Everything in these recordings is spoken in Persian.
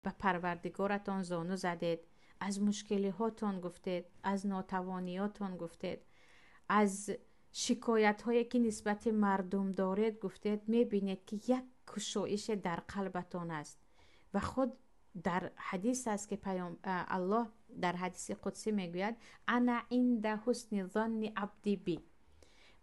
به پروردگارتان زانو زدید، از مشکلی هاتون گفتید، از ناتوانیاتون گفتید، از شکایت هایی که نسبت مردم دارید گفتید، میبینید که یک کشایش در قلبتان است. و خود در حدیث است که الله در حدیث قدسی میگوید انا عند حسن ظن عبدی بی،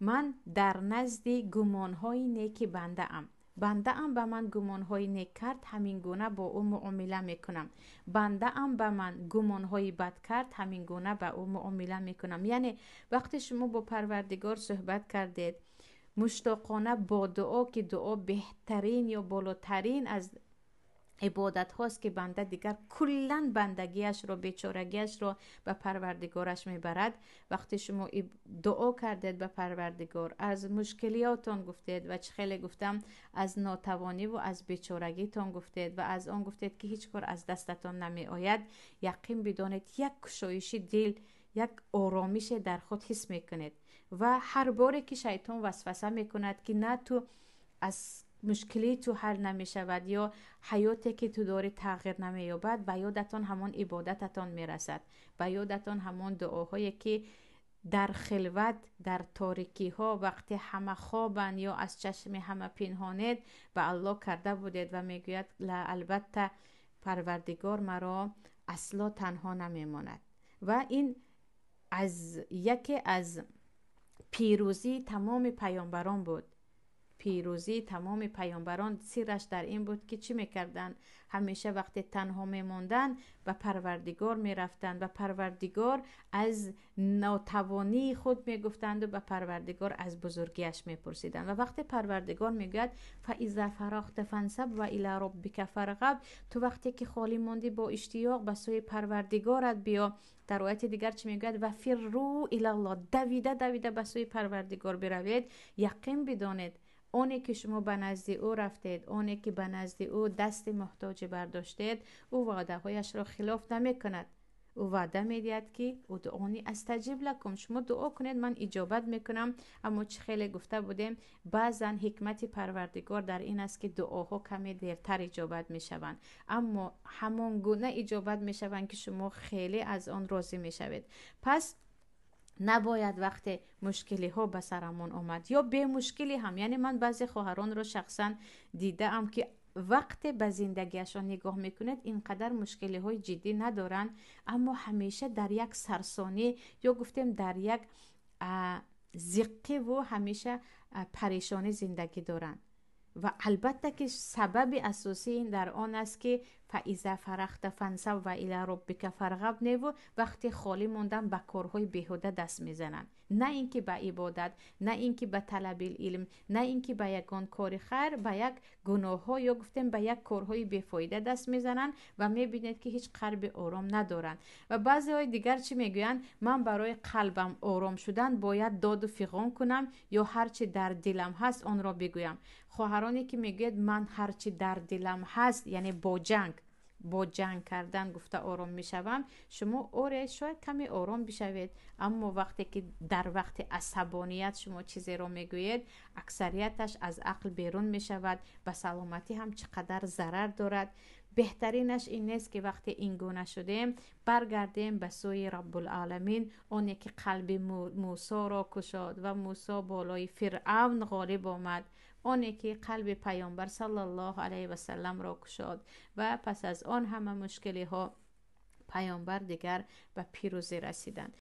من در نزد گمانهای نیک بنده ام. بنده ام به من گمانهای نیک کرد، همین گونه با او معامله میکنم. بنده ام به من گمانهای بد کرد، همین گونه با او معامله میکنم. یعنی وقتی شما با پروردگار صحبت کردید مشتاقانه با دعا، که دعا بهترین یا بالاترین از عبادت هاست که بنده دیگر کلن بندگیش رو، بیچارگیش رو به پروردگارش میبرد. وقتی شما دعا کردید به پروردگار، از مشکلیاتون گفتید و چه خیلی گفتم از ناتوانی و از بیچارگیتون گفتید و از آن گفتید که هیچ کار از دستتان نمی آید، یقین بدانید یک کشایش دل، یک آرامش در خود حس میکنید. و هر باری که شیطان وسوسه میکند که نه تو از مشکلی تو حل نمی شود یا حیاتی که تو داری تغییر نمی یابد، به یادتان همون عبادتتان می رسد، به یادتان همون دعاهایی که در خلوت، در تاریکی ها، وقتی همه خوابند یا از چشم همه پنهانید به الله کرده بودید و می گوید البته پروردگار مرا اصلا تنها نمی ماند. و این از یکی از پیروزی تمام پیامبران بود. پیروزی تمام پیامبران سیرش در این بود که چی میکردن؟ همیشه وقتی تنها میموندن به پروردگار میرفتن، به پروردگار از ناتوانی خود میگفتند و به پروردگار از بزرگیش میپرسیدند. و وقتی پروردگار میگوید فاذا فرغت فانصب و الی ربک فارغب، تو وقتی که خالی موندی با اشتیاق به سوی پروردگارت بیا. در آیت دیگر چی میگوید؟ و فروا الی الله، دویده دویده به سوی پروردگار بروید. یقین بدانید اونی که شما به نزد او رفتید، اونی که به نزد او دست محتاج برداشتید، او وعده هایش را خلاف نمی کند. او وعده می دهد که ادعونی استجیب لکم، شما دعا کنید من اجابت میکنم. اما چه خیلی گفته بودیم بعضا حکمت پروردگار در این است که دعاها کمی دیرتر اجابت می شوند، اما همان گونه اجابت می شوند که شما خیلی از آن راضی می شوید. پس نباید وقت مشکلی ها به سرمون آمد یا به مشکلی هم، یعنی من بعضی خواهران رو شخصا دیده ام که وقت به زندگیشان نگاه میکنید اینقدر مشکلی های جدی ندارن، اما همیشه در یک سرسانی یا گفتیم در یک زقی و همیشه پریشانی زندگی دارن. و البته که سبب اساسی این در آن است که فاذا فرغت فانصب و الی ربک فارغب، نیو وقتی خالی موندن به کارهای بیهوده دست میزنن، نه اینکه به عبادت، نه اینکه به طلب علم، نه اینکه به یگان کار خیر، به یک گناه ها یا گفتیم به یک کارهای بیفایده دست میزنن و میبینید که هیچ قلب آرام ندارن. و بعضی های دیگر چی میگوین؟ من برای قلبم آرام شدن باید داد و فغان کنم یا هرچی در دلم هست آن را بگویم. خواهرانی که میگید من هرچی در دلم هست، یعنی با جنگ کردن گفته آرام میشوم، شما اوره شاید کمی آرام بشوید، اما وقتی که در وقت عصبانیت شما چیزی رو میگویید اکثریتش از عقل بیرون میشود، به سلامتی هم چقدر ضرر دارد. بهترینش این نیست که وقتی این گونه شدیم برگردیم به سوی رب العالمین، اونی که قلب موسی را کشاد و موسی بالای فرعون غالب آمد، اونی که قلب پیامبر صلی الله علیه و سلم را کشاد و پس از آن همه مشکلی ها پیامبر دیگر به پیروزی رسیدند.